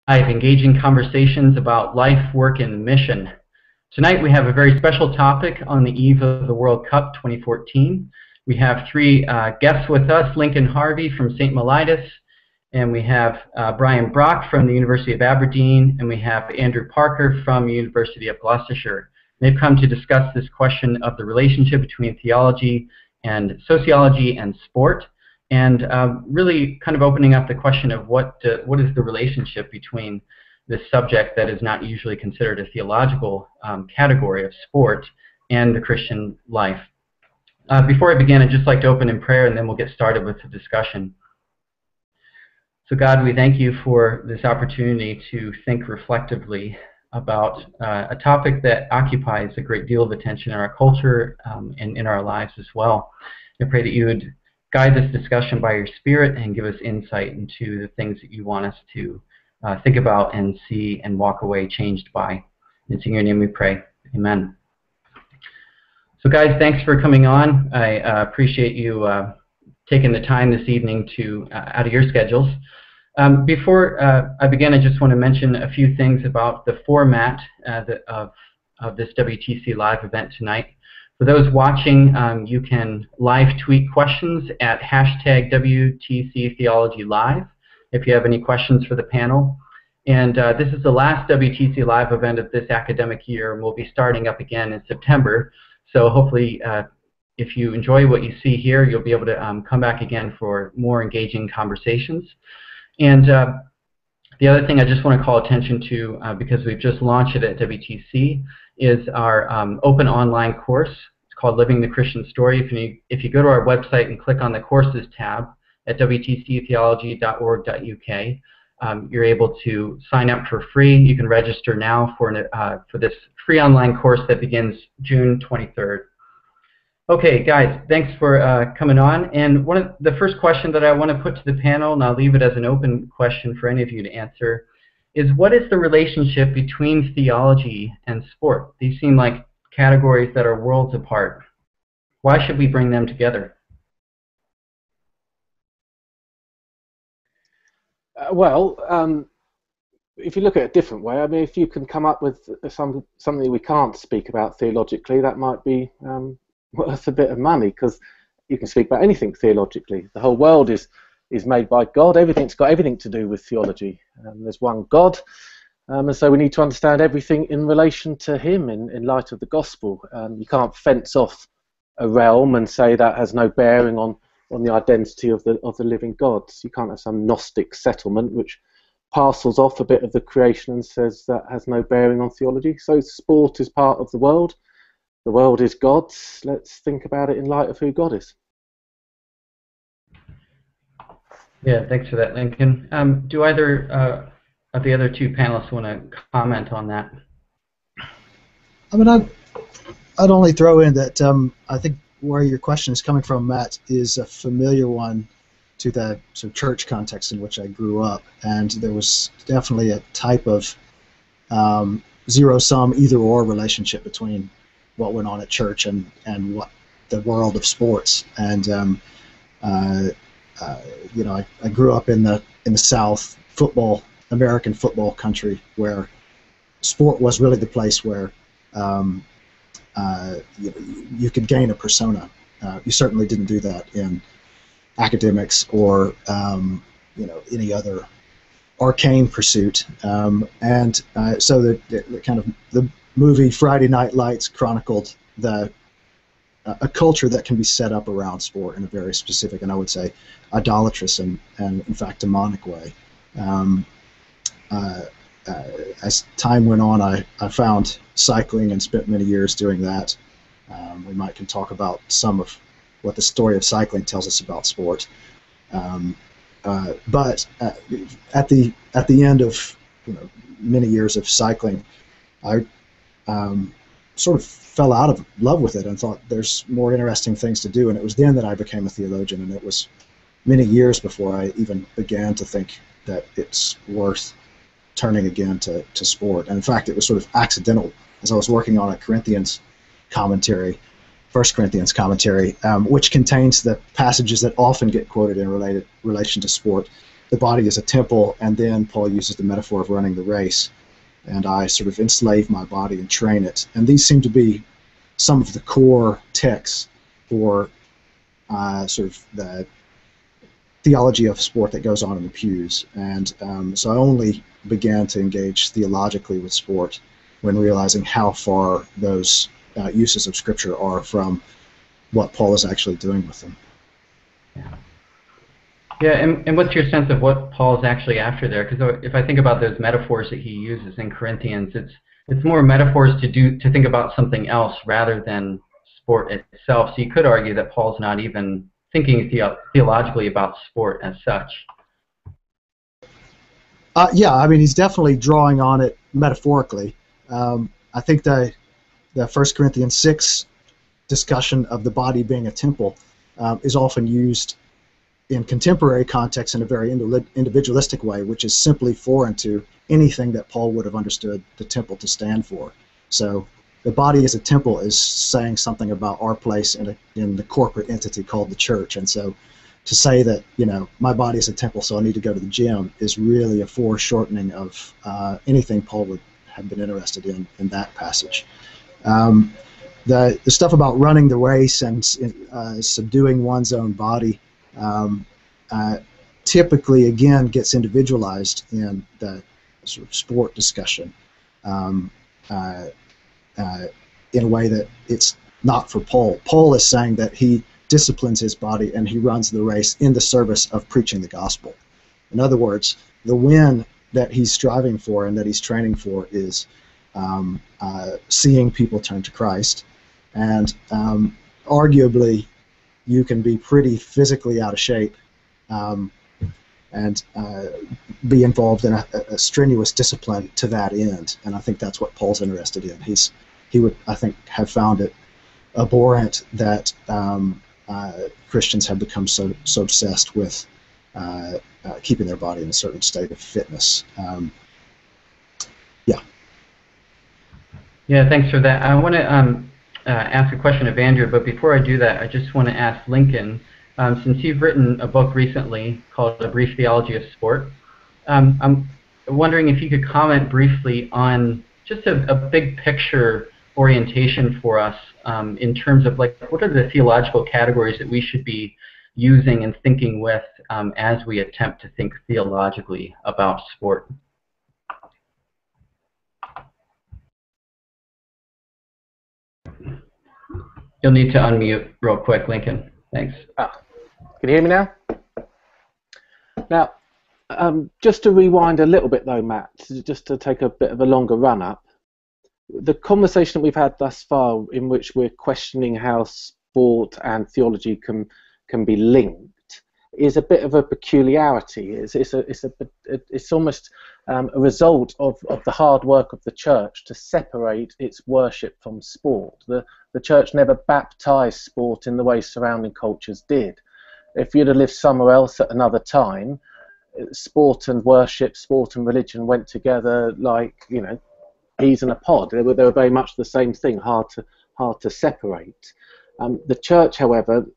Engaging conversations about life, work, and mission. Tonight we have a very special topic on the eve of the World Cup 2014. We have three guests with us, Lincoln Harvey from St. Mellitus, and we have Brian Brock from the University of Aberdeen, and we have Andrew Parker from the University of Gloucestershire. They've come to discuss this question of the relationship between theology and sociology and sport, and really kind of opening up the question of what is the relationship between this subject that is not usually considered a theological category of sport and the Christian life. Before I begin, I'd just like to open in prayer, and then we'll get started with the discussion. So God, we thank you for this opportunity to think reflectively about a topic that occupies a great deal of attention in our culture and in our lives as well. I pray that you would guide this discussion by your Spirit and give us insight into the things that you want us to think about and see and walk away changed by. It's in your name we pray. Amen. So guys, thanks for coming on. I appreciate you taking the time this evening to out of your schedules. Before I begin, I just want to mention a few things about the format of this WTCLive event tonight. For those watching, you can live tweet questions at hashtag WTCTheologyLive if you have any questions for the panel. And this is the last WTCLive event of this academic year, and we'll be starting up again in September. So hopefully, if you enjoy what you see here, you'll be able to come back again for more engaging conversations. And the other thing I just want to call attention to, because we've just launched it at WTC, is our open online course. It's called Living the Christian Story. If you go to our website and click on the Courses tab at wtctheology.org.uk, you're able to sign up for free. You can register now for this free online course that begins June 23rd. Okay, guys, thanks for coming on. And the first question that I want to put to the panel, and I'll leave it as an open question for any of you to answer, is what is the relationship between theology and sport? These seem like categories that are worlds apart. Why should we bring them together? If you look at it a different way, I mean, if you can come up with something we can't speak about theologically, that might be worth a bit of money, because you can speak about anything theologically. The whole world is made by God. Everything's got everything to do with theology. There's one God, and so we need to understand everything in relation to Him in light of the gospel. You can't fence off a realm and say that has no bearing on the identity of the living God. So you can't have some Gnostic settlement which parcels off a bit of the creation and says that has no bearing on theology. So sport is part of the world. The world is God's. Let's think about it in light of who God is. Yeah, thanks for that, Lincoln. Do either of the other two panelists want to comment on that? I mean, I'd only throw in that I think where your question is coming from, Matt, is a familiar one to the sort of church context in which I grew up, and there was definitely a type of zero-sum, either-or relationship between what went on at church and what the world of sports. And you know, I grew up in the South, American football country, where sport was really the place where you could gain a persona. You certainly didn't do that in academics or you know, any other arcane pursuit. So the kind of the movie Friday Night Lights chronicled a culture that can be set up around sport in a very specific, and I would say idolatrous and in fact demonic way. As time went on, I found cycling and spent many years doing that. We can talk about some of what the story of cycling tells us about sport. But at the end of many years of cycling, I sort of fell out of love with it and thought there's more interesting things to do. And it was then that I became a theologian, and it was many years before I even began to think that it's worth turning again to sport. And in fact, it was sort of accidental as I was working on a Corinthians commentary, 1 Corinthians commentary, which contains the passages that often get quoted in relation to sport. the body is a temple, and then Paul uses the metaphor of running the race, and I sort of enslave my body and train it. And these seem to be some of the core texts for sort of the theology of sport that goes on in the pews. And so I only began to engage theologically with sport when realizing how far those uses of Scripture are from what Paul is actually doing with them. Yeah, and what's your sense of what Paul's actually after there? Because if I think about those metaphors that he uses in Corinthians, it's more metaphors to think about something else rather than sport itself. So you could argue that Paul's not even thinking theologically about sport as such. Yeah, I mean, he's definitely drawing on it metaphorically. I think the 1 Corinthians 6 discussion of the body being a temple is often used in contemporary context in a very individualistic way, which is simply foreign to anything that Paul would have understood the temple to stand for. So the body as a temple is saying something about our place in the corporate entity called the church. And so to say that, you know, my body is a temple, so I need to go to the gym, is really a foreshortening of anything Paul would have been interested in that passage. The stuff about running the race and subduing one's own body typically, again, gets individualized in the sort of sport discussion in a way that it's not for Paul. Paul is saying that he disciplines his body and he runs the race in the service of preaching the gospel. In other words, the win that he's striving for and that he's training for is seeing people turn to Christ. And arguably, you can be pretty physically out of shape and be involved in a strenuous discipline to that end. And I think that's what Paul's interested in. He would, I think, have found it abhorrent that Christians have become so obsessed with keeping their body in a certain state of fitness. Yeah, thanks for that. I want to ask a question of Andrew, but before I do that, I just want to ask Lincoln, since you've written a book recently called A Brief Theology of Sport, I'm wondering if you could comment briefly on just a big picture orientation for us in terms of, like, what are the theological categories that we should be using and thinking with as we attempt to think theologically about sport? You'll need to unmute real quick, Lincoln. Thanks. Can you hear me now? Now, just to rewind a little bit though, Matt, just to take a bit of a longer run-up, the conversation that we've had thus far in which we're questioning how sport and theology can be linked is a bit of a peculiarity. It's almost a result of the hard work of the church to separate its worship from sport. The church never baptized sport in the way surrounding cultures did. If you'd have lived somewhere else at another time, sport and worship, sport and religion went together like, you know, peas in a pod. They were very much the same thing, hard to separate. The church, however,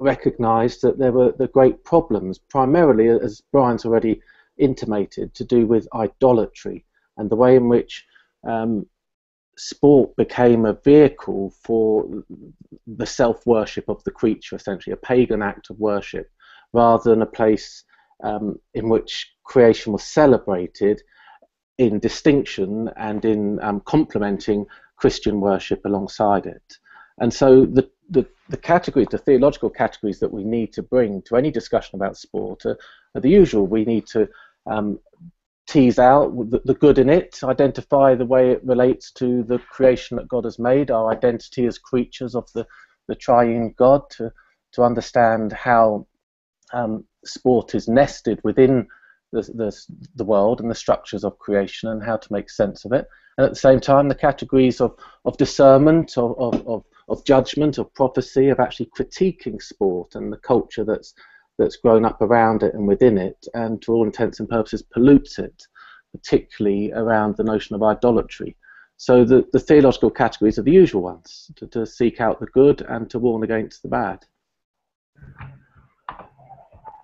recognised that there were the great problems, primarily, as Brian's already intimated, to do with idolatry and the way in which sport became a vehicle for the self-worship of the creature, essentially a pagan act of worship, rather than a place in which creation was celebrated in distinction and in complementing Christian worship alongside it. And so the categories, the theological categories that we need to bring to any discussion about sport are the usual. We need to tease out the good in it, identify the way it relates to the creation that God has made, our identity as creatures of the triune God, to understand how sport is nested within the world and the structures of creation and how to make sense of it. And at the same time, the categories of discernment, of judgment, of prophecy, of actually critiquing sport and the culture that's grown up around it and within it, and to all intents and purposes pollutes it, particularly around the notion of idolatry. So the theological categories are the usual ones, to seek out the good and to warn against the bad.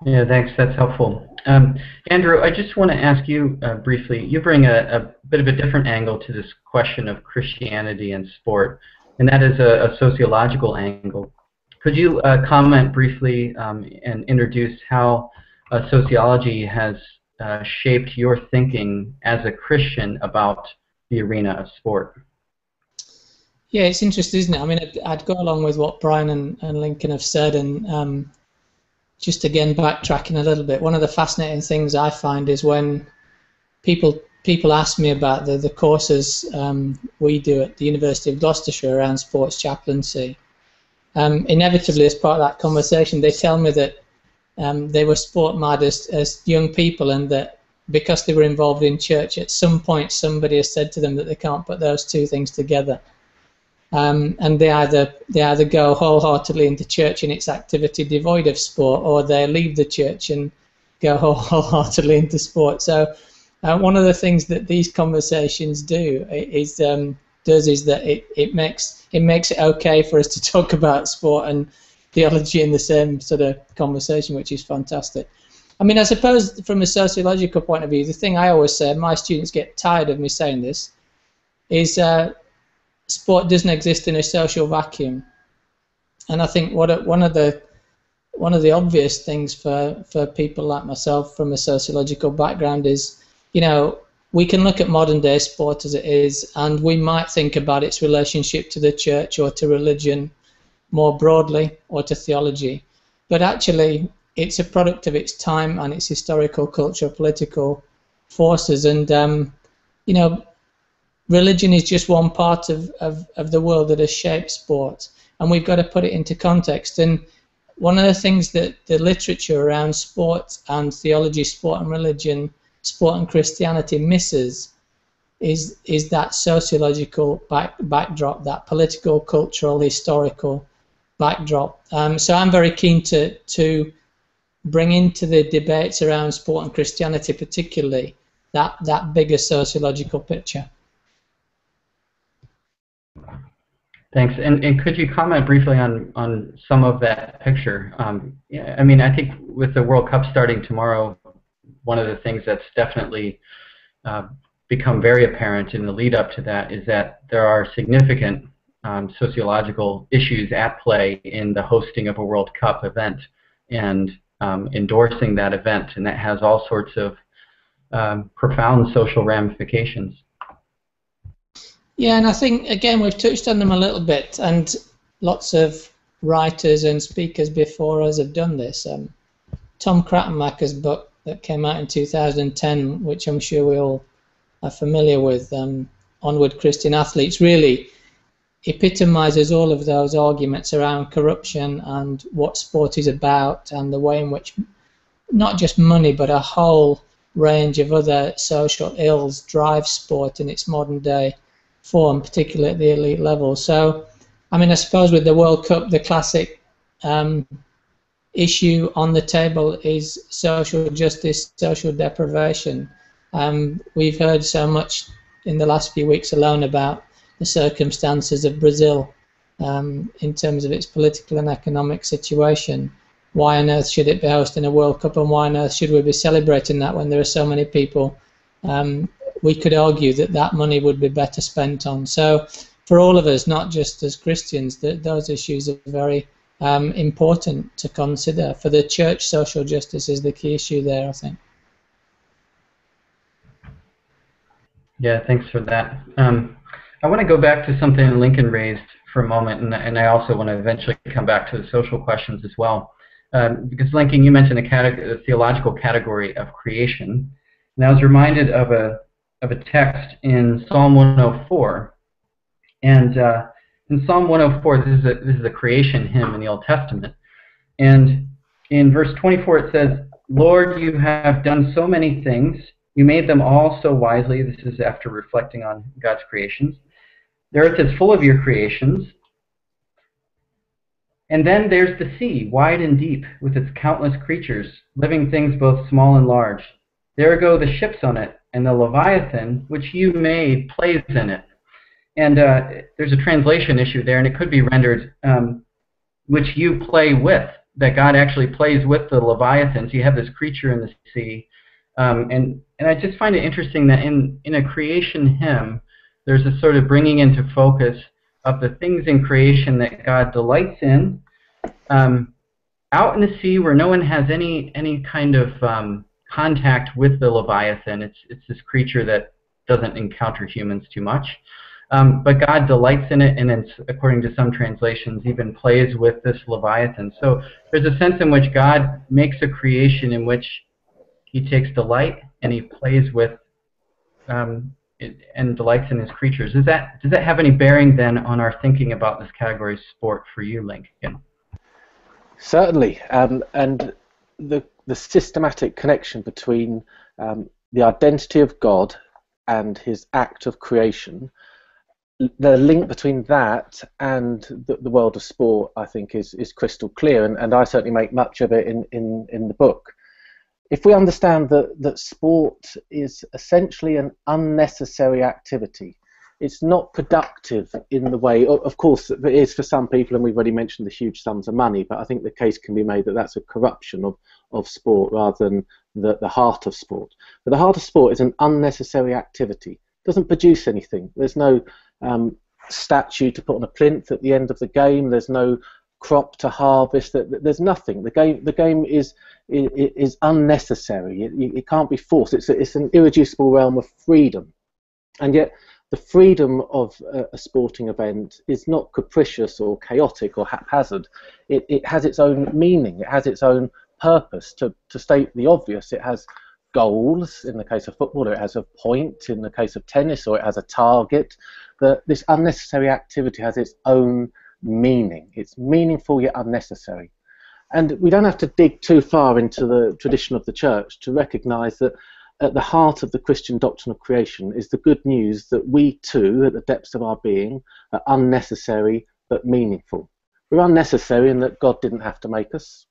Yeah, thanks. That's helpful. Andrew, I just want to ask you briefly, you bring a bit of a different angle to this question of Christianity and sport, and that is a sociological angle. Could you comment briefly and introduce how sociology has shaped your thinking as a Christian about the arena of sport? Yeah, it's interesting, isn't it? I mean, I'd go along with what Brian and Lincoln have said, and just again backtracking a little bit, one of the fascinating things I find is when people ask me about the courses we do at the University of Gloucestershire around sports chaplaincy. Inevitably, as part of that conversation, they tell me that they were sport mad as young people, and that because they were involved in church, at some point somebody has said to them that they can't put those two things together. And they either go wholeheartedly into church and its activity devoid of sport, or they leave the church and go wholeheartedly into sport. So one of the things that these conversations do is that it makes it okay for us to talk about sport and theology in the same sort of conversation, which is fantastic. I mean, I suppose from a sociological point of view, the thing I always say, and my students get tired of me saying this, is sport doesn't exist in a social vacuum. And I think one of the obvious things for people like myself from a sociological background is, you know, we can look at modern day sport as it is, and we might think about its relationship to the church or to religion more broadly, or to theology. But actually, it's a product of its time and its historical, cultural, political forces. And, you know, religion is just one part of the world that has shaped sport, and we've got to put it into context. And one of the things that the literature around sport and theology, sport and religion, sport and Christianity misses is that sociological backdrop, that political, cultural, historical backdrop. So I'm very keen to bring into the debates around sport and Christianity particularly that bigger sociological picture. Thanks. And could you comment briefly on some of that picture? Yeah, I mean, I think with the World Cup starting tomorrow, one of the things that's definitely become very apparent in the lead up to that is that there are significant sociological issues at play in the hosting of a World Cup event and endorsing that event, and that has all sorts of profound social ramifications. Yeah, and I think, again, we've touched on them a little bit, and lots of writers and speakers before us have done this. Tom Crattenmacher's book that came out in 2010, which I'm sure we all are familiar with, Onward Christian Athletes, really epitomizes all of those arguments around corruption and what sport is about, and the way in which not just money but a whole range of other social ills drive sport in its modern day form, particularly at the elite level. So, I mean, I suppose with the World Cup, the classic issue on the table is social justice, social deprivation. We've heard so much in the last few weeks alone about the circumstances of Brazil in terms of its political and economic situation. Why on earth should it be hosting a World Cup, and why on earth should we be celebrating that when there are so many people we could argue that money would be better spent on? So for all of us, not just as Christians, those issues are very important to consider. For the church, social justice is the key issue there, I think. Yeah, thanks for that. I want to go back to something Lincoln raised for a moment, and I also want to eventually come back to the social questions as well. Because Lincoln, you mentioned a theological category of creation, and I was reminded of a text in Psalm 104. And in Psalm 104, this is a creation hymn in the Old Testament. And in verse 24 it says, "Lord, you have done so many things. You made them all so wisely." This is after reflecting on God's creations. "The earth is full of your creations." And then there's the sea, wide and deep, with its countless creatures, living things both small and large. There go the ships on it, and the Leviathan, which you made, plays in it. And there's a translation issue there, and it could be rendered, which you play with. that God actually plays with the leviathans. You have this creature in the sea, and I just find it interesting that in a creation hymn, there's a sort of bringing into focus of the things in creation that God delights in. Out in the sea, where no one has any kind of contact with the leviathan, it's this creature that doesn't encounter humans too much. But God delights in it, and it's, according to some translations, even plays with this leviathan. So there's a sense in which God makes a creation in which he takes delight, and he plays with and delights in his creatures. Does that have any bearing then on our thinking about this category of sport for you, Lincoln? Certainly, and the systematic connection between the identity of God and his act of creation, the link between that and the world of sport, I think, is crystal clear, and I certainly make much of it in the book. If we understand that sport is essentially an unnecessary activity, it's not productive in the way, of course, it is for some people, and we've already mentioned the huge sums of money, but I think the case can be made that that's a corruption of sport rather than the heart of sport. But the heart of sport is an unnecessary activity. It doesn't produce anything. There's no statue to put on a plinth at the end of the game. There's no crop to harvest. There's nothing. The game is unnecessary. It can't be forced. It's an irreducible realm of freedom, and yet the freedom of a sporting event is not capricious or chaotic or haphazard. It has its own meaning. It has its own purpose. To state the obvious, it has goals in the case of football, or it has a point in the case of tennis, or it has a target. This unnecessary activity has its own meaning. It's meaningful yet unnecessary. And we don't have to dig too far into the tradition of the church to recognize that at the heart of the Christian doctrine of creation is the good news that we too, at the depths of our being, are unnecessary but meaningful. We're unnecessary in that God didn't have to make us.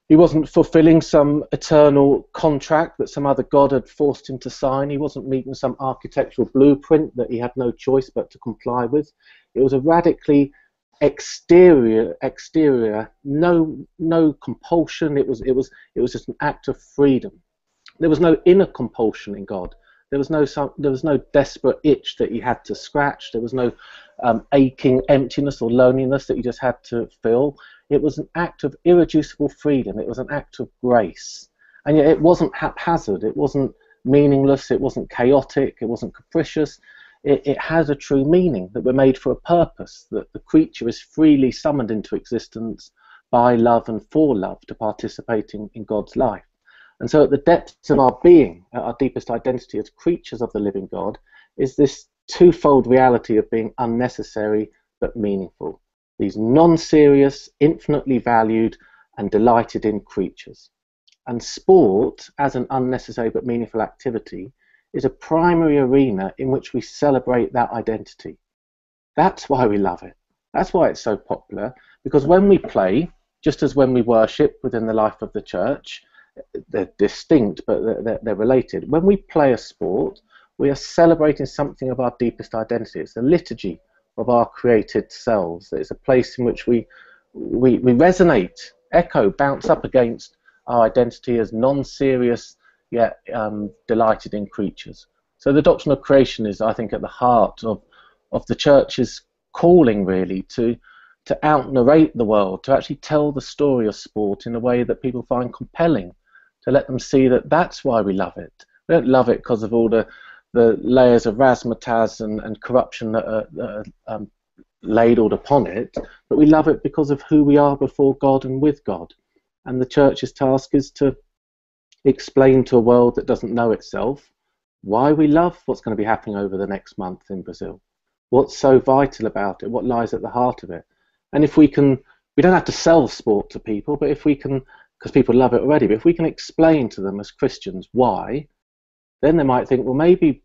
He wasn't fulfilling some eternal contract that some other God had forced him to sign. He wasn't meeting some architectural blueprint that he had no choice but to comply with. It was a radically exterior, no compulsion. It was just an act of freedom. There was no inner compulsion in God. There was no desperate itch that he had to scratch. There was no aching emptiness or loneliness that he just had to fill. It was an act of irreducible freedom. It was an act of grace. And yet it wasn't haphazard. It wasn't meaningless. It wasn't chaotic. It wasn't capricious. It has a true meaning, that we're made for a purpose, that the creature is freely summoned into existence by love and for love to participate in God's life. And so at the depths of our being, at our deepest identity as creatures of the living God, is this twofold reality of being unnecessary but meaningful. These non-serious, infinitely valued and delighted in creatures. And sport, as an unnecessary but meaningful activity, is a primary arena in which we celebrate that identity. That's why we love it. That's why it's so popular, because when we play, just as when we worship within the life of the church, they're distinct but they're related. When we play a sport, we are celebrating something of our deepest identity. It's a liturgy of our created selves. It's a place in which we resonate, echo, bounce up against our identity as non-serious yet delighted in creatures. So the doctrine of creation is, I think, at the heart of the church's calling, really, to out-narrate the world, to actually tell the story of sport in a way that people find compelling, to let them see that that's why we love it. We don't love it because of all the layers of razzmatazz and corruption that are ladled upon it, but we love it because of who we are before God and with God. And the church's task is to explain to a world that doesn't know itself why we love what's going to be happening over the next month in Brazil. What's so vital about it? What lies at the heart of it? And if we don't have to sell sport to people, but if we can, because people love it already, but if we can explain to them as Christians why, then they might think, well, maybe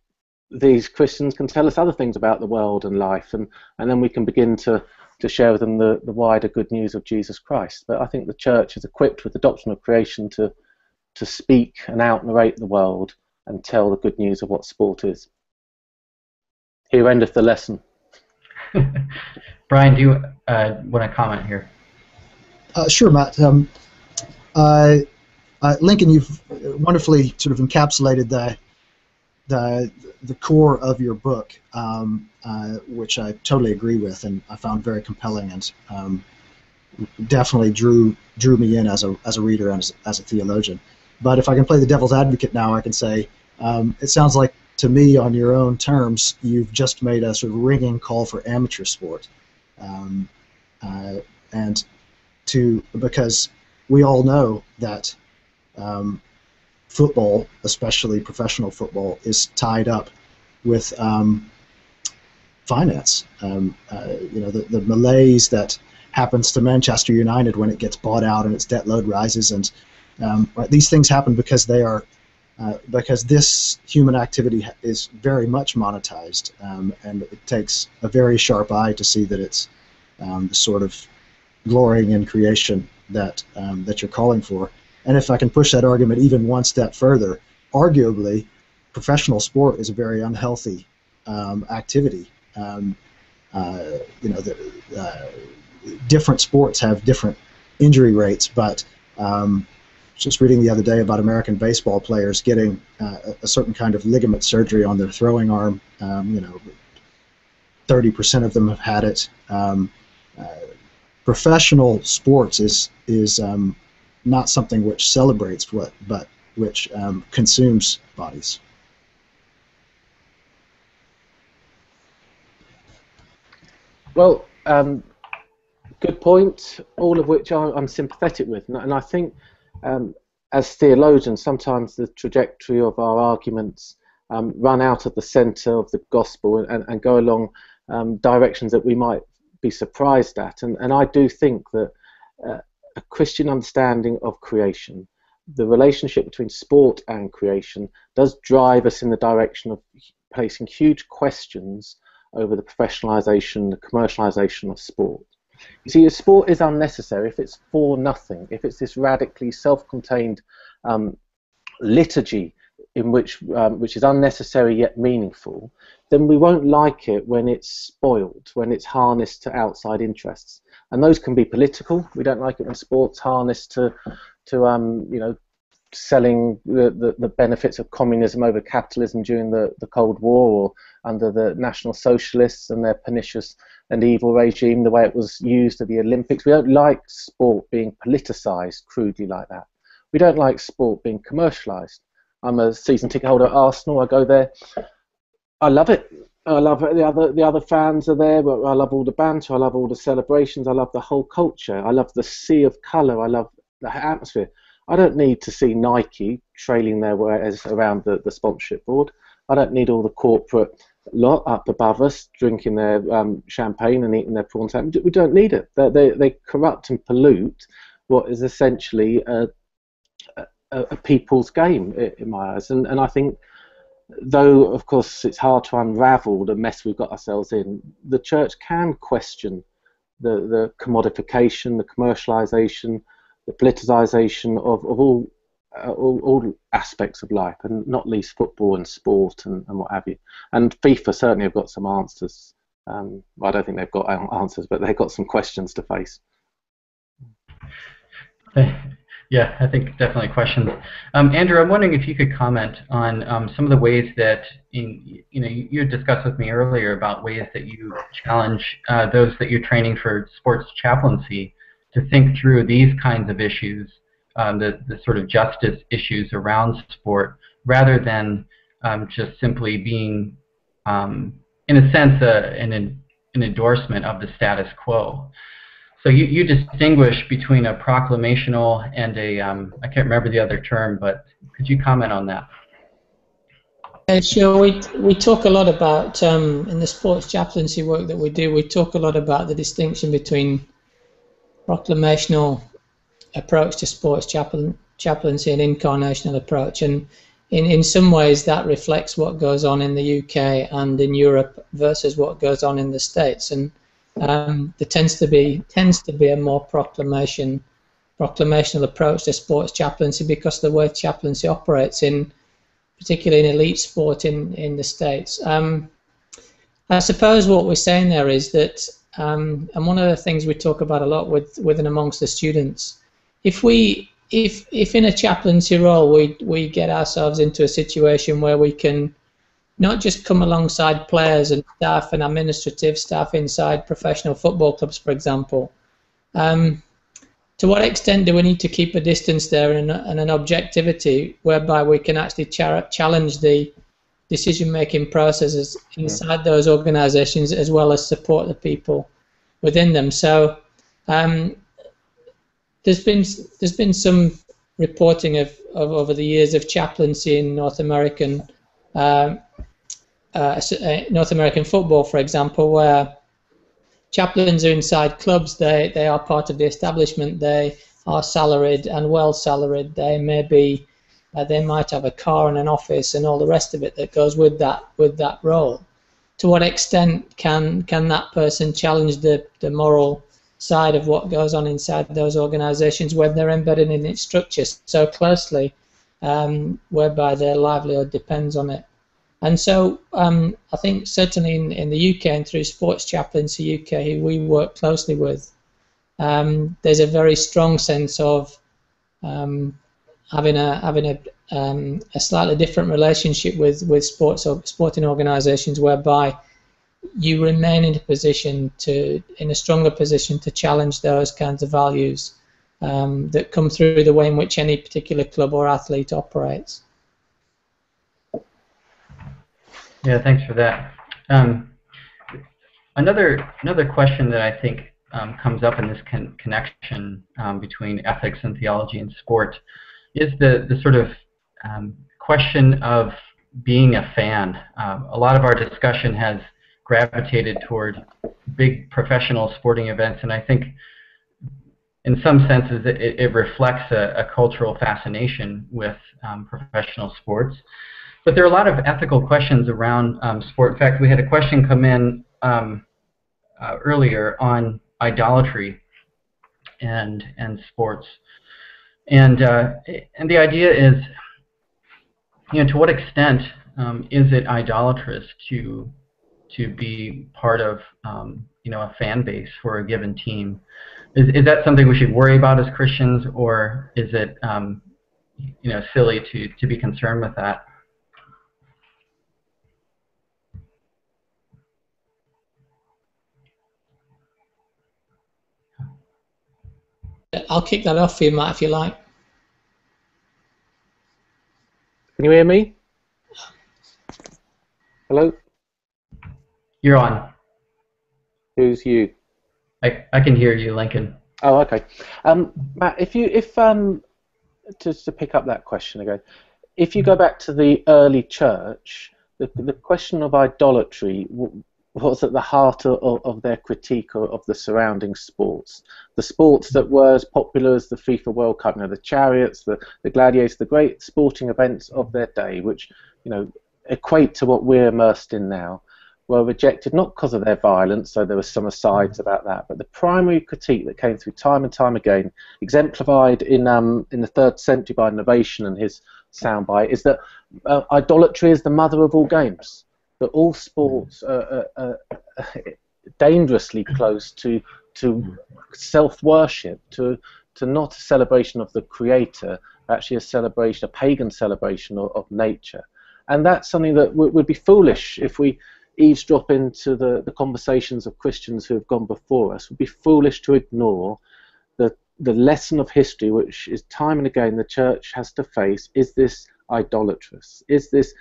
these Christians can tell us other things about the world and life, and then we can begin to share with them the wider good news of Jesus Christ. But I think the church is equipped with the doctrine of creation to speak and out-narrate the world and tell the good news of what sport is. Here endeth the lesson. Brian, do you want to comment here? Sure, Matt. Lincoln, you've wonderfully sort of encapsulated the core of your book, which I totally agree with, and I found very compelling, and definitely drew me in as a reader and as a theologian. But if I can play the devil's advocate now, I can say it sounds like to me, on your own terms, you've just made a sort of ringing call for amateur sport, and because we all know that football, especially professional football, is tied up with finance. The malaise that happens to Manchester United when it gets bought out and its debt load rises, and these things happen because they are because this human activity is very much monetized, and it takes a very sharp eye to see that it's the sort of glorying in creation that you're calling for. And if I can push that argument even one step further, arguably, professional sport is a very unhealthy activity. Different sports have different injury rates, but just reading the other day about American baseball players getting a certain kind of ligament surgery on their throwing arm. 30% of them have had it. Professional sports is not something which celebrates but which consumes bodies. Well, good point, all of which I'm sympathetic with, and I think as theologians sometimes the trajectory of our arguments run out of the centre of the gospel and go along directions that we might be surprised at, and I do think that a Christian understanding of creation, the relationship between sport and creation, does drive us in the direction of placing huge questions over the professionalisation, the commercialisation of sport. You see, sport is unnecessary if it's for nothing, if it's this radically self-contained liturgy in which is unnecessary yet meaningful, then we won't like it when it's spoiled, when it's harnessed to outside interests. And those can be political. We don't like it when sport's harnessed to selling the benefits of communism over capitalism during the Cold War, or under the National Socialists and their pernicious and evil regime, the way it was used at the Olympics. We don't like sport being politicized crudely like that. We don't like sport being commercialized. I'm a season ticket holder at Arsenal. I go there. I love it. I love it. The other fans are there. But I love all the banter. I love all the celebrations. I love the whole culture. I love the sea of colour. I love the atmosphere. I don't need to see Nike trailing their wares around the sponsorship board. I don't need all the corporate lot up above us drinking their champagne and eating their prawn sandwich. We don't need it. They corrupt and pollute what is essentially a people's game in my eyes. And I think, though of course it's hard to unravel the mess we've got ourselves in, the church can question the commodification, the commercialisation, the politicization of all aspects of life, and not least football and sport and what have you. And FIFA certainly have got some answers. I don't think they've got answers, but they've got some questions to face. Yeah, I think definitely questions. Andrew, I'm wondering if you could comment on some of the ways that you discussed with me earlier about ways that you challenge those that you're training for sports chaplaincy to think through these kinds of issues, the sort of justice issues around sport, rather than just simply being, in a sense, an endorsement of the status quo. So you distinguish between a proclamational and a, I can't remember the other term, but could you comment on that? Sure. We talk a lot about, in the sports chaplaincy work that we do, we talk a lot about the distinction between proclamational approach to sports chaplaincy and incarnational approach, and in some ways that reflects what goes on in the UK and in Europe versus what goes on in the States, and there tends to be a more proclamational approach to sports chaplaincy because of the way chaplaincy operates particularly in elite sport in the States. I suppose what we're saying there is that and one of the things we talk about a lot with and amongst the students, if in a chaplaincy role we get ourselves into a situation where we can not just come alongside players and staff and administrative staff inside professional football clubs, for example, to what extent do we need to keep a distance there and an objectivity whereby we can actually challenge the decision-making processes inside those organisations as well as support the people within them? So there's been some reporting of over the years of chaplaincy in North American football, for example, where chaplains are inside clubs. They are part of the establishment. They are salaried and well salaried. They may be, they might have a car and an office and all the rest of it that goes with that role. To what extent can that person challenge the moral side of what goes on inside those organisations when they're embedded in its structure so closely, whereby their livelihood depends on it? And so I think certainly in the UK and through Sports Chaplaincy UK, who we work closely with, there's a very strong sense of having a slightly different relationship with sporting organisations, whereby you remain in a stronger position to challenge those kinds of values that come through the way in which any particular club or athlete operates. Yeah, thanks for that. Another question that I think comes up in this connection between ethics and theology and sport is the sort of question of being a fan. A lot of our discussion has gravitated toward big professional sporting events, and I think in some senses it reflects a cultural fascination with professional sports. But there are a lot of ethical questions around sport. In fact, we had a question come in earlier on idolatry and sports, and the idea is, to what extent is it idolatrous to be part of a fan base for a given team? Is that something we should worry about as Christians, or is it silly to be concerned with that? I'll kick that off for you, Matt, if you like. Can you hear me? Hello? You're on. Who's you? I can hear you, Lincoln. Oh, okay. Matt, if to pick up that question again, if you go back to the early church, the question of idolatry was at the heart of their critique of the surrounding sports. The sports that were as popular as the FIFA World Cup, the chariots, the gladiators, the great sporting events of their day, which equate to what we're immersed in now, were rejected not because of their violence, so there were some asides about that, but the primary critique that came through time and time again, exemplified in the 3rd century by Novation and his soundbite, is that idolatry is the mother of all games. That all sports are dangerously close to self-worship, to not a celebration of the Creator, actually a pagan celebration of nature. And that's something that would be foolish if we eavesdrop into the conversations of Christians who have gone before us. Would be foolish to ignore the lesson of history, which is time and again the church has to face. Is this idolatrous? Is this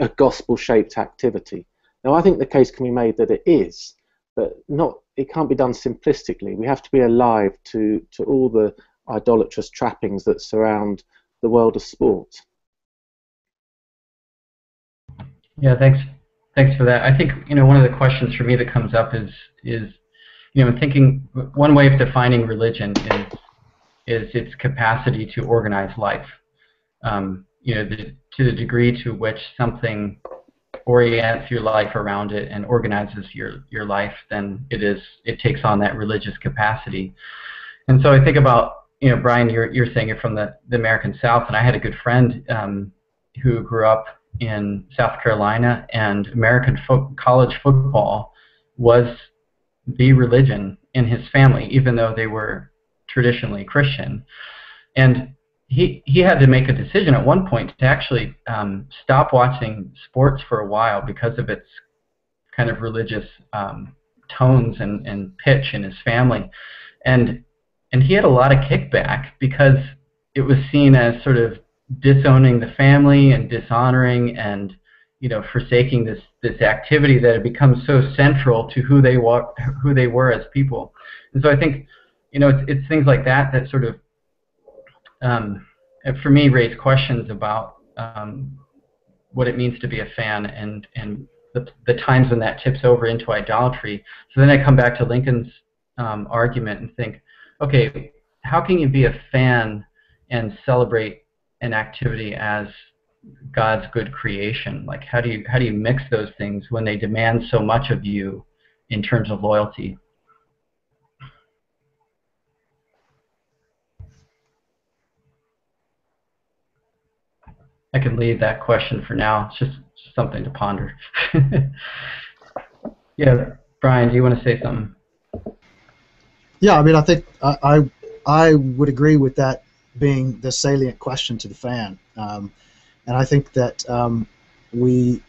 a gospel-shaped activity? Now, I think the case can be made that it is, but it can't be done simplistically. We have to be alive to all the idolatrous trappings that surround the world of sport. Yeah, thanks for that. I think one of the questions for me that comes up is thinking one way of defining religion is its capacity to organize life. To the degree to which something orients your life around it and organizes your life, then it takes on that religious capacity. And so I think about, Brian, you're saying you're from the American South, and I had a good friend who grew up in South Carolina, and American college football was the religion in his family, even though they were traditionally Christian. And he had to make a decision at one point to actually stop watching sports for a while because of its kind of religious tones and pitch in his family. And he had a lot of kickback because it was seen as sort of disowning the family and dishonoring and, you know, forsaking this activity that had become so central to who they were as people. And so I think, you know, it's things like that that sort of for me raise questions about what it means to be a fan and the times when that tips over into idolatry. So then I come back to Lincoln's argument and think, okay, how can you be a fan and celebrate an activity as God's good creation? Like, how do you mix those things when they demand so much of you in terms of loyalty? I can leave that question for now. It's just something to ponder. Yeah, Brian, do you want to say something? Yeah, I mean, I think I would agree with that being the salient question to the fan. And I think that we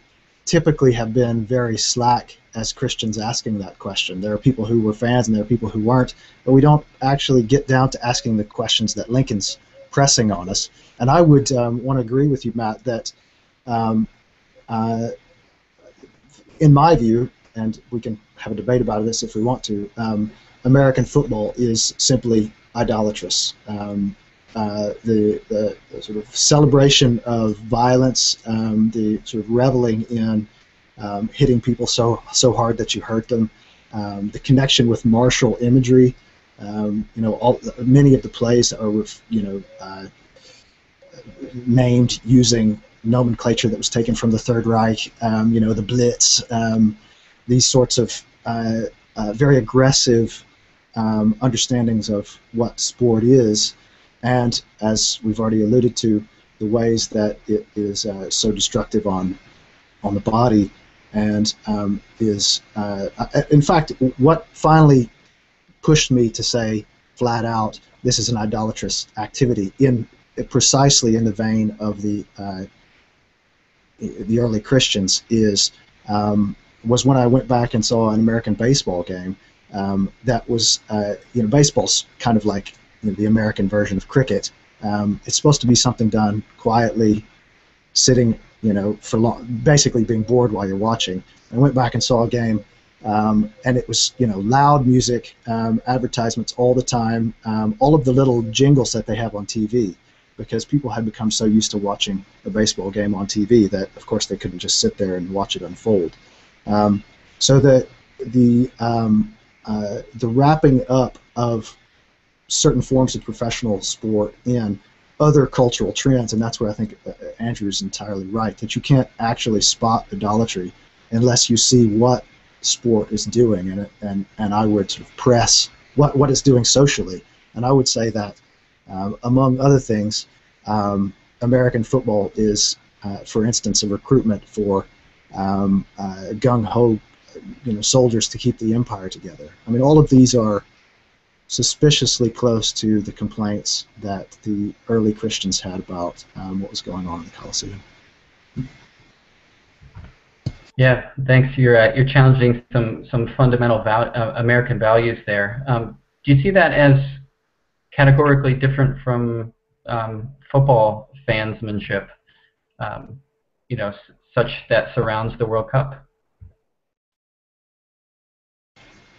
typically have been very slack as Christians asking that question. There are people who were fans and there are people who weren't, but we don't actually get down to asking the questions that Lincoln's pressing on us. And I would want to agree with you, Matt, that in my view, and we can have a debate about this if we want to, American football is simply idolatrous. The sort of celebration of violence, the sort of reveling in hitting people so hard that you hurt them, the connection with martial imagery. You know, many of the plays are, you know, named using nomenclature that was taken from the Third Reich. You know, the Blitz, these sorts of very aggressive understandings of what sport is, and as we've already alluded to, the ways that it is so destructive on the body, and is in fact what finally pushed me to say flat out this is an idolatrous activity precisely in the vein of the early Christians was when I went back and saw an American baseball game that was, you know, baseball's kind of like, you know, the American version of cricket. It's supposed to be something done quietly, sitting, you know, for long, basically being bored while you're watching. I went back and saw a game, and it was, you know, loud music, advertisements all the time, all of the little jingles that they have on TV, because people had become so used to watching a baseball game on TV that, of course, they couldn't just sit there and watch it unfold. So the wrapping up of certain forms of professional sport in other cultural trends, and that's where I think Andrew's entirely right, that you can't actually spot idolatry unless you see what sport is doing, and I would sort of press what it's doing socially, and I would say that among other things, American football is, for instance, a recruitment for gung-ho, you know, soldiers to keep the empire together. I mean, all of these are suspiciously close to the complaints that the early Christians had about what was going on in the Colosseum. Yeah, thanks. You're challenging some fundamental American values there. Do you see that as categorically different from football fansmanship, you know, such that surrounds the World Cup?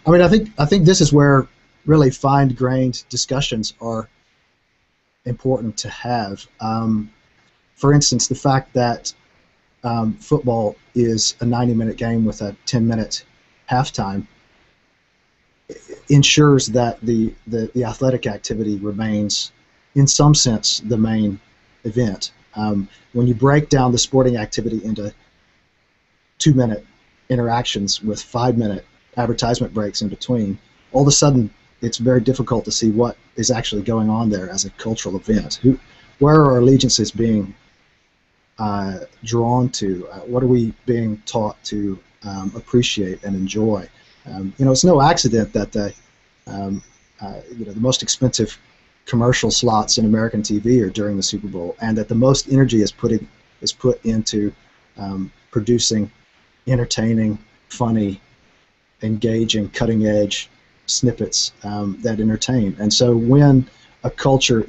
I mean, I think this is where really fine-grained discussions are important to have. For instance, the fact that football is a 90-minute game with a 10-minute halftime ensures that the athletic activity remains, in some sense, the main event. When you break down the sporting activity into 2-minute interactions with 5-minute advertisement breaks in between, all of a sudden it's very difficult to see what is actually going on there as a cultural event. Where are our allegiances being drawn to? What are we being taught to appreciate and enjoy? It's no accident that the most expensive commercial slots in American TV are during the Super Bowl, and that the most energy is put into producing entertaining, funny, engaging, cutting-edge snippets that entertain. And so when a culture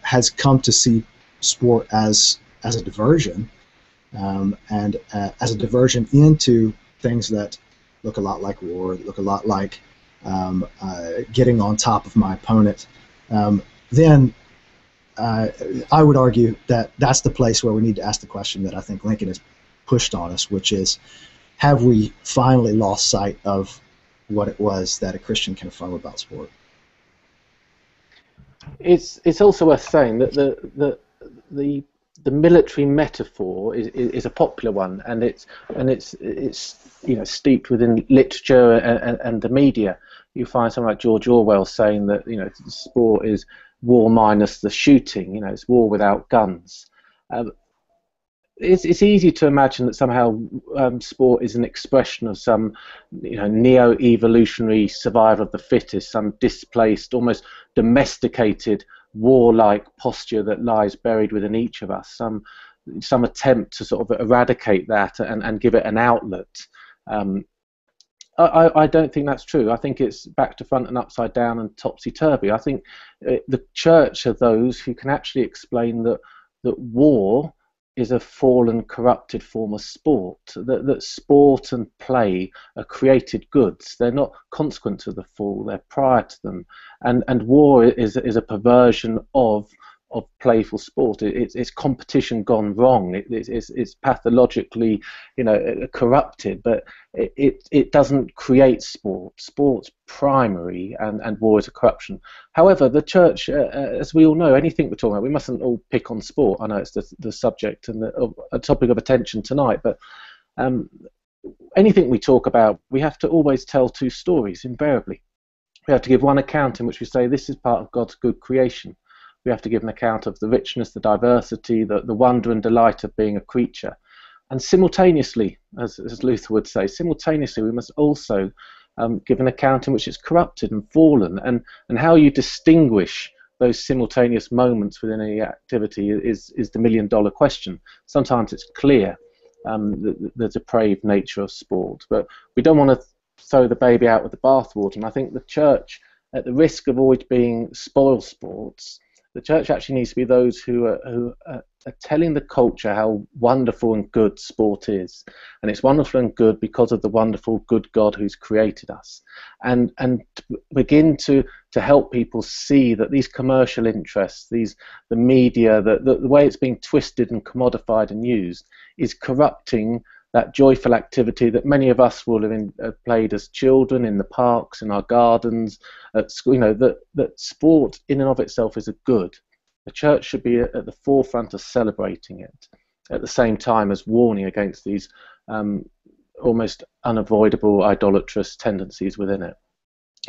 has come to see sport as a diversion, and as a diversion into things that look a lot like war, look a lot like getting on top of my opponent, then I would argue that that's the place where we need to ask the question that I think Lincoln has pushed on us, which is, have we finally lost sight of what it was that a Christian can affirm about sport? It's also worth saying that the military metaphor is a popular one, and it's steeped within literature and the media. You find someone like George Orwell saying that sport is war minus the shooting. It's war without guns. It's easy to imagine that somehow sport is an expression of some neo-evolutionary survival of the fittest, some displaced, almost domesticated, warlike posture that lies buried within each of us, some attempt to sort of eradicate that and give it an outlet. I don't think that's true. I think it's back to front and upside down and topsy-turvy. I think the church are those who can actually explain that war is a fallen, corrupted form of sport, that sport and play are created goods. They're not consequent to the fall, they're prior to them. And war is a perversion of playful sport. It's competition gone wrong. It's pathologically, corrupted, but it doesn't create sport. Sport's primary, and war is a corruption. However, the church, as we all know, anything we're talking about, we mustn't all pick on sport. I know it's the subject and a topic of attention tonight, but anything we talk about, we have to always tell two stories, invariably. We have to give one account in which we say this is part of God's good creation. We have to give an account of the richness, the diversity, the wonder and delight of being a creature. And simultaneously, as Luther would say, simultaneously we must also give an account in which it's corrupted and fallen. And how you distinguish those simultaneous moments within any activity is the million-dollar question. Sometimes it's clear, the depraved nature of sport. But we don't want to throw the baby out with the bathwater. And I think the church, at the risk of always being spoil sports, the church actually needs to be those who are telling the culture how wonderful and good sport is. And it's wonderful and good because of the wonderful, good God who's created us. And begin to help people see that these commercial interests, the media, the way it's being twisted and commodified and used is corrupting that joyful activity that many of us will have played as children in the parks, in our gardens, at school. That sport in and of itself is a good. The church should be at the forefront of celebrating it, at the same time as warning against these almost unavoidable idolatrous tendencies within it.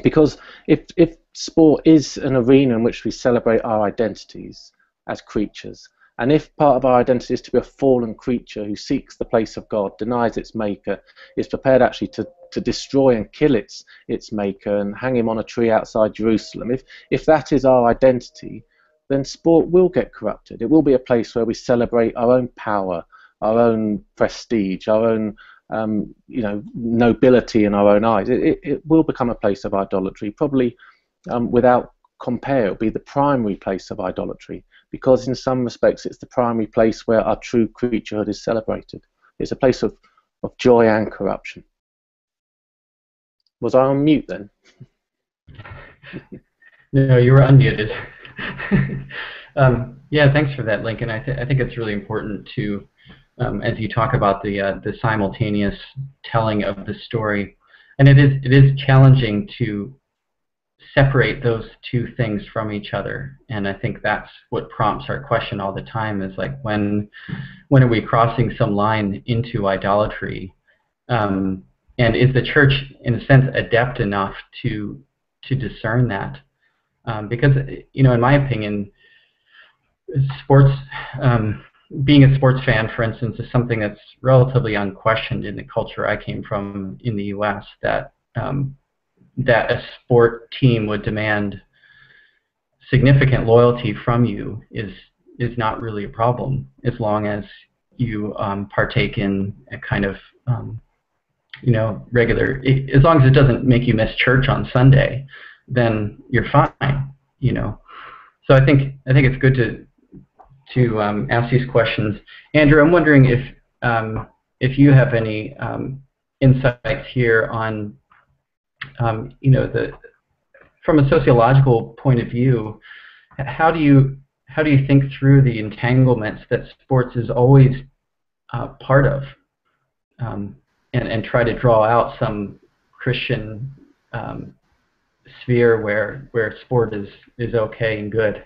Because if sport is an arena in which we celebrate our identities as creatures, and if part of our identity is to be a fallen creature who seeks the place of God, denies its maker, is prepared actually to destroy and kill its maker and hang him on a tree outside Jerusalem, if that is our identity, then sport will get corrupted. It will be a place where we celebrate our own power, our own prestige, our own nobility in our own eyes. It will become a place of idolatry, probably without compare. It will be the primary place of idolatry, because in some respects it's the primary place where our true creaturehood is celebrated. It's a place of joy and corruption. Was I on mute then? No, you were unmuted. Yeah, thanks for that, Lincoln. I think it's really important to, as you talk about the simultaneous telling of the story, and it is challenging to separate those two things from each other. And I think that's what prompts our question all the time, is like, when are we crossing some line into idolatry? And is the church, in a sense, adept enough to discern that? Because, in my opinion, sports being a sports fan, for instance, is something that's relatively unquestioned in the culture I came from in the U.S. That that a sport team would demand significant loyalty from you is not really a problem, as long as you partake in a kind of regular. As long as it doesn't make you miss church on Sunday, then you're fine. So I think it's good to ask these questions. Andrew, I'm wondering if you have any insights here on from a sociological point of view, how do you think through the entanglements that sports is always part of, and try to draw out some Christian sphere where sport is okay and good?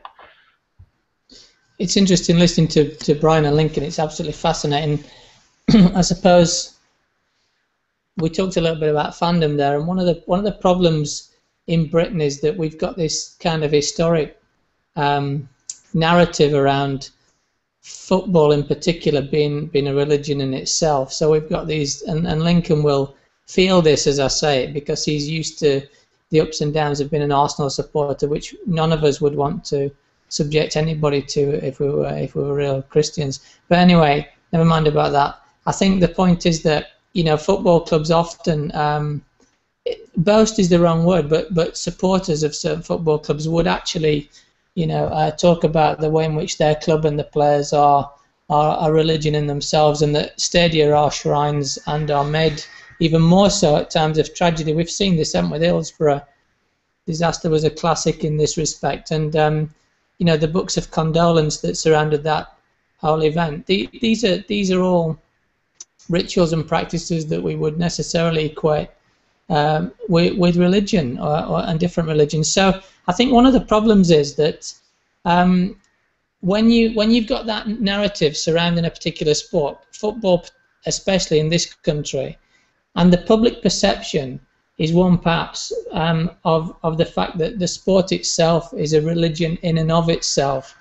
It's interesting listening to Brian and Lincoln. It's absolutely fascinating. I suppose we talked a little bit about fandom there, and one of the problems in Britain is that we've got this kind of historic narrative around football in particular being a religion in itself. So we've got these, and Lincoln will feel this as I say it, because he's used to the ups and downs of being an Arsenal supporter, which none of us would want to subject anybody to if we were real Christians. But anyway, never mind about that. I think the point is that football clubs often boast is the wrong word, but supporters of certain football clubs would actually talk about the way in which their club and the players are a religion in themselves, and that stadia are shrines and are made even more so at times of tragedy. We've seen this, haven't we? The Hillsborough disaster was a classic in this respect, and the books of condolence that surrounded that whole event. These are all rituals and practices that we would necessarily equate with religion and different religions. So I think one of the problems is that when you've got that narrative surrounding a particular sport, football especially in this country, and the public perception is one perhaps of the fact that the sport itself is a religion in and of itself.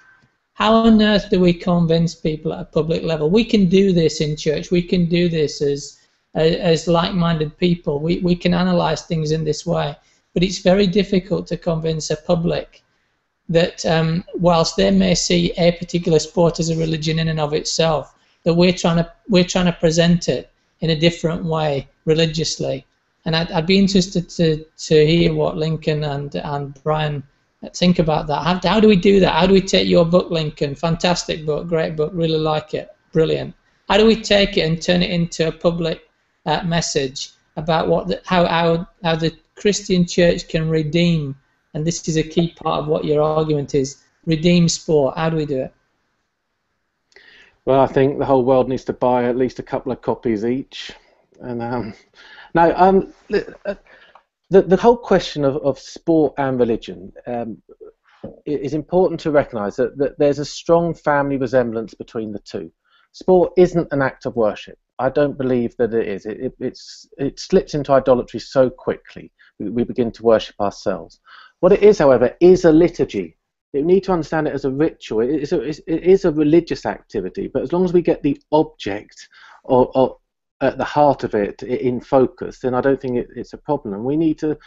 How on earth do we convince people at a public level? We can do this in church. We can do this as like-minded people. We can analyze things in this way. But it's very difficult to convince a public that whilst they may see a particular sport as a religion in and of itself, that we're trying to present it in a different way religiously. And I'd be interested to hear what Lincoln and Brian think about that. How do we do that? How do we take your book, Lincoln? Fantastic book, great book, really like it, brilliant. How do we take it and turn it into a public message about how the Christian church can redeem, and this is a key part of what your argument is, redeem sport? How do we do it? Well, I think the whole world needs to buy at least a couple of copies each. And the whole question of sport and religion is important to recognise that there's a strong family resemblance between the two. Sport isn't an act of worship. I don't believe that it is. It slips into idolatry so quickly. We begin to worship ourselves. What it is, however, is a liturgy. You need to understand it as a ritual. It is a religious activity, but as long as we get the object or at the heart of it in focus, then I don't think it's a problem. And we need to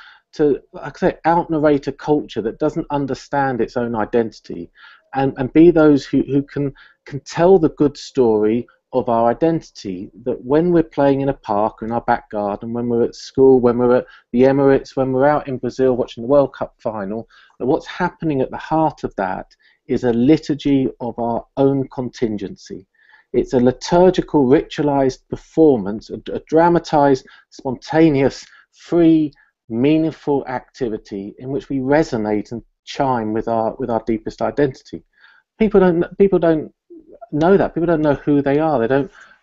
like I say, out-narrate a culture that doesn't understand its own identity, and be those who can tell the good story of our identity, that when we're playing in a park or in our back garden, when we're at school, when we're at the Emirates, when we're out in Brazil watching the World Cup final, that what's happening at the heart of that is a liturgy of our own contingency. It's a liturgical, ritualized performance, a dramatized, spontaneous, free, meaningful activity in which we resonate and chime with our deepest identity. People don't know that. People don't know who they are.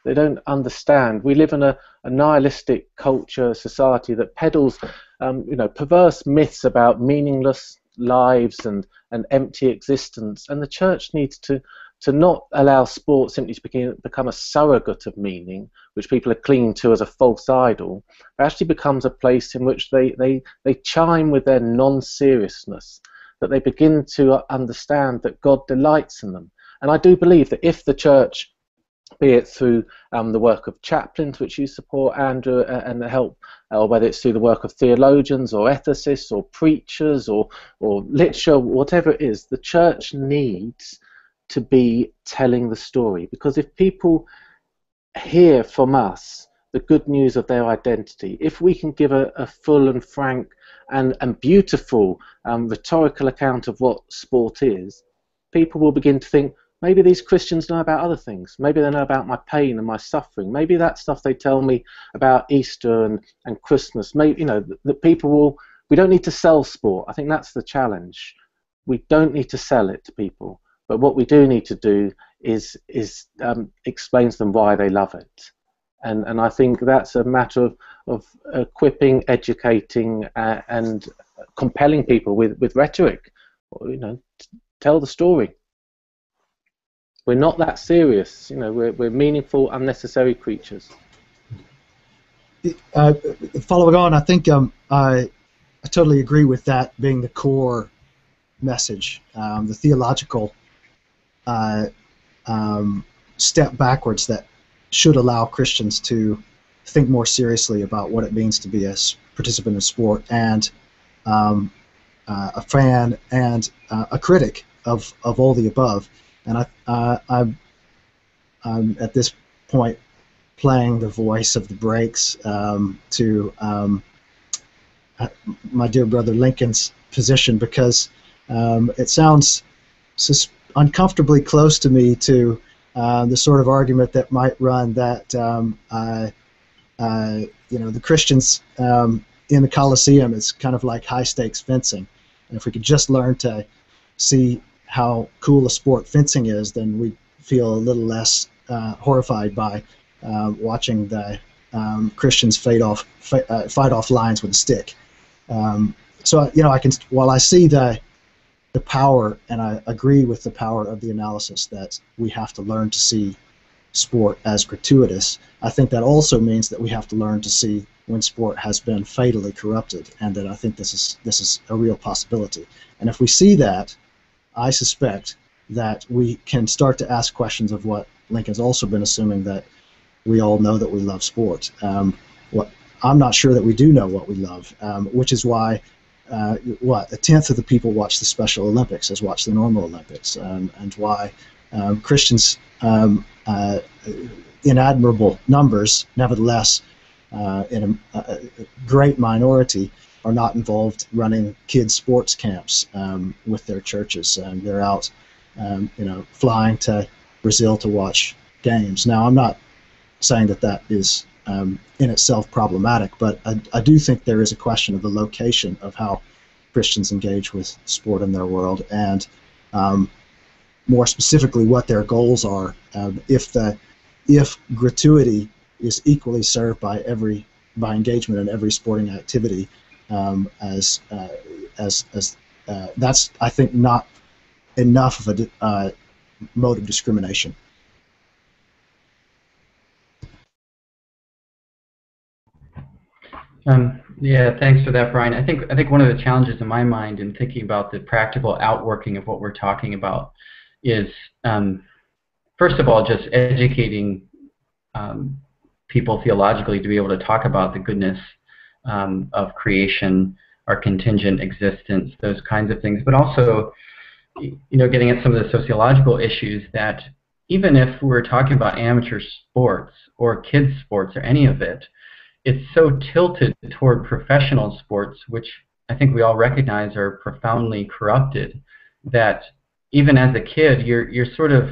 They don't understand. We live in a nihilistic culture, society that peddles perverse myths about meaningless lives and empty existence. And the church needs to not allow sport simply to become a surrogate of meaning, which people are clinging to as a false idol. It actually becomes a place in which they chime with their non-seriousness, that they begin to understand that God delights in them. And I do believe that if the church, be it through the work of chaplains, which you support, Andrew, and help, or whether it's through the work of theologians or ethicists or preachers or literature, whatever it is, the church needs to be telling the story. Because if people hear from us the good news of their identity, if we can give a full and frank and beautiful rhetorical account of what sport is, people will begin to think, maybe these Christians know about other things. Maybe they know about my pain and my suffering. Maybe that stuff they tell me about Easter and Christmas. Maybe, you know, that people will. We don't need to sell sport. I think that's the challenge. We don't need to sell it to people. But what we do need to do is explain to them why they love it. And I think that's a matter of equipping, educating, and compelling people with rhetoric. You know, tell the story. We're not that serious, you know. We're meaningful, unnecessary creatures. Following on, I think I totally agree with that being the core message. The theological step backwards that should allow Christians to think more seriously about what it means to be a participant in sport, and a fan and a critic of all the above. And I'm at this point playing the voice of the breaks to my dear brother Lincoln's position, because it sounds uncomfortably close to me to the sort of argument that might run that you know, the Christians in the Colosseum is kind of like high stakes fencing, and if we could just learn to see how cool a sport fencing is, then we feel a little less horrified by watching the Christians fight off lines with a stick. So, you know, while I see the power, and I agree with the power of the analysis that we have to learn to see sport as gratuitous, I think that also means that we have to learn to see when sport has been fatally corrupted, and that I think this is a real possibility. And if we see that, I suspect that we can start to ask questions of what Lincoln's also been assuming, that we all know that we love sport. I'm not sure that we do know what we love, which is why a tenth of the people watch the Special Olympics as watch the normal Olympics, and why Christians in admirable numbers, nevertheless, in a great minority, are not involved running kids' sports camps with their churches. They're out, you know, flying to Brazil to watch games. Now, I'm not saying that that is in itself problematic, but I do think there is a question of the location of how Christians engage with sport in their world, and more specifically what their goals are. If gratuity is equally served by engagement in every sporting activity, as that's, I think, not enough of a mode of discrimination. Yeah, thanks for that, Brian. I think one of the challenges in my mind in thinking about the practical outworking of what we're talking about is, first of all, just educating people theologically to be able to talk about the goodness of creation, our contingent existence, those kinds of things, but also, you know, getting at some of the sociological issues that even if we're talking about amateur sports or kids sports or any of it, it's so tilted toward professional sports, which I think we all recognize are profoundly corrupted, that even as a kid, you're sort of,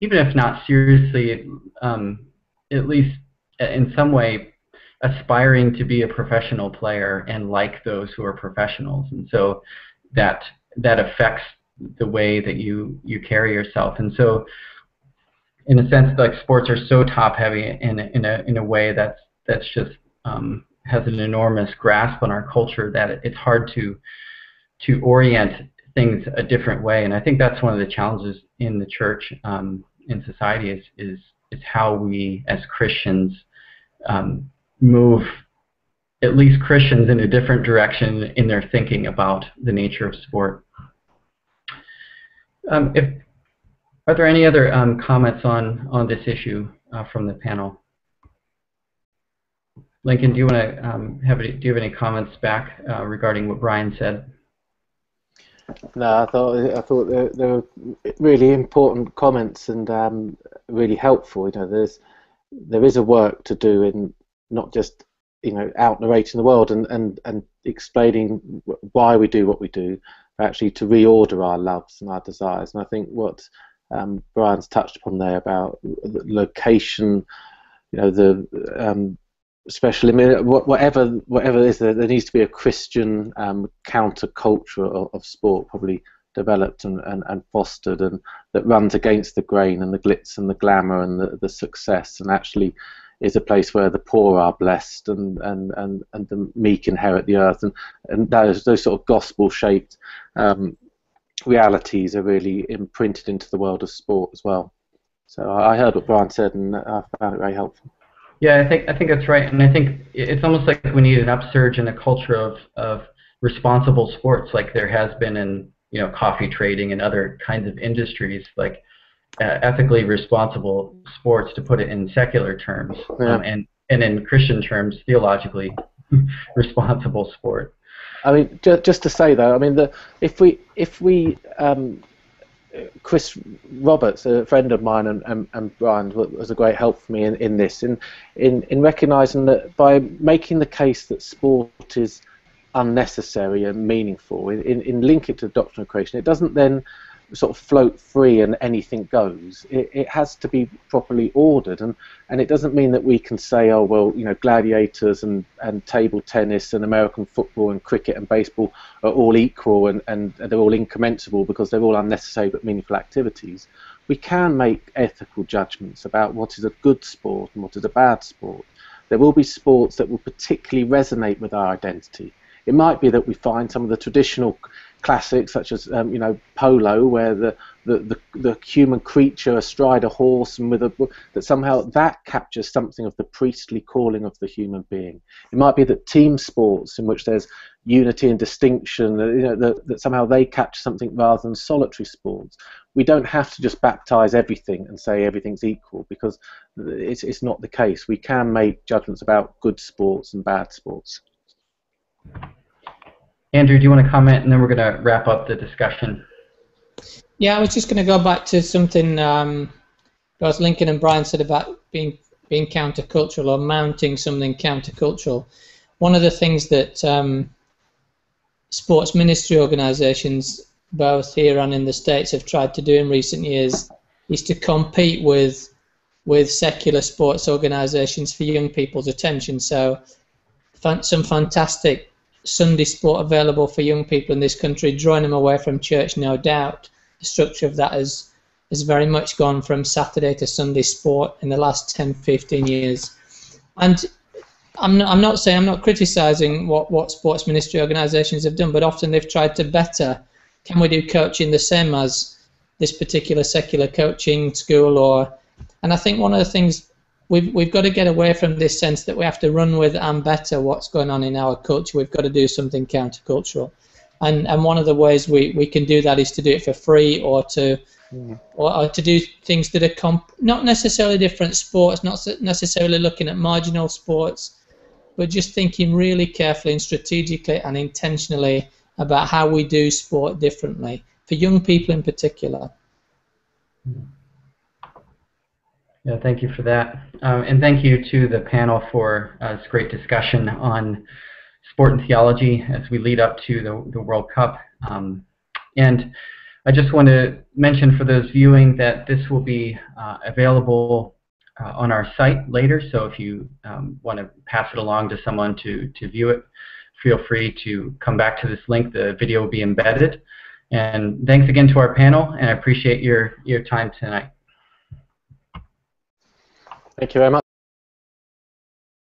even if not seriously, at least in some way, aspiring to be a professional player and like those who are professionals, and so that affects the way that you carry yourself. And so, in a sense, like, sports are so top-heavy in a way that's just has an enormous grasp on our culture that it's hard to orient things a different way. And I think that's one of the challenges in the church, in society, is how we as Christians move, at least Christians, in a different direction in their thinking about the nature of sport. Are there any other comments on this issue from the panel? Lincoln, do you want to do you have any comments back regarding what Brian said? No, I thought they were really important comments and really helpful. You know, there is a work to do in not just, you know, out narrating the world and explaining why we do what we do, but actually to reorder our loves and our desires. And I think what Brian's touched upon there about the location, you know, the especially, I mean, whatever it is, there needs to be a Christian counterculture of sport probably developed and fostered, and that runs against the grain and the glitz and the glamour and the success, and actually is a place where the poor are blessed and the meek inherit the earth, and those sort of gospel-shaped realities are really imprinted into the world of sport as well. So I heard what Brian said, and I found it very helpful. Yeah, I think that's right, and I think it's almost like we need an upsurge in a culture of responsible sports, like there has been in, you know, coffee trading and other kinds of industries, like ethically responsible sports, to put it in secular terms, yeah. And in Christian terms, theologically responsible sport. I mean, just to say though, I mean, if we Chris Roberts, a friend of mine, and Brian was a great help for me in this, in recognising that by making the case that sport is unnecessary and meaningful, in link it to the doctrine of creation, it doesn't then sort of float free and anything goes. It has to be properly ordered, and it doesn't mean that we can say, oh well, you know, gladiators and table tennis and American football and cricket and baseball are all equal and they're all incommensurable because they're all unnecessary but meaningful activities. We can make ethical judgments about what is a good sport and what is a bad sport. There will be sports that will particularly resonate with our identity. It might be that we find some of the traditional classics, such as you know, polo, where the human creature astride a horse, and that somehow that captures something of the priestly calling of the human being. It might be that team sports, in which there's unity and distinction, you know, that somehow they capture something rather than solitary sports. We don't have to just baptize everything and say everything's equal, because it's not the case. We can make judgments about good sports and bad sports. Andrew, do you want to comment, and then we're going to wrap up the discussion? Yeah, I was just going to go back to something both Lincoln and Brian said about being countercultural or mounting something countercultural. One of the things that sports ministry organisations, both here and in the States, have tried to do in recent years is to compete with secular sports organisations for young people's attention. So some fantastic Sunday sport available for young people in this country, drawing them away from church, no doubt. The structure of that has very much gone from Saturday to Sunday sport in the last 10-15 years. And I'm not criticising what sports ministry organisations have done, but often they've tried to better. Can we do coaching the same as this particular secular coaching school? And I think one of the things we've got to get away from this sense that we have to run with and better what's going on in our culture. We've got to do something countercultural, and one of the ways we can do that is to do it for free, or to do things that are not necessarily different sports, not necessarily looking at marginal sports, but just thinking really carefully and strategically and intentionally about how we do sport differently for young people in particular. Yeah, thank you for that. And thank you to the panel for this great discussion on sport and theology as we lead up to the World Cup. And I just want to mention for those viewing that this will be available on our site later, so if you want to pass it along to someone to view it, feel free to come back to this link. The video will be embedded. And thanks again to our panel, and I appreciate your time tonight. Thank you very much.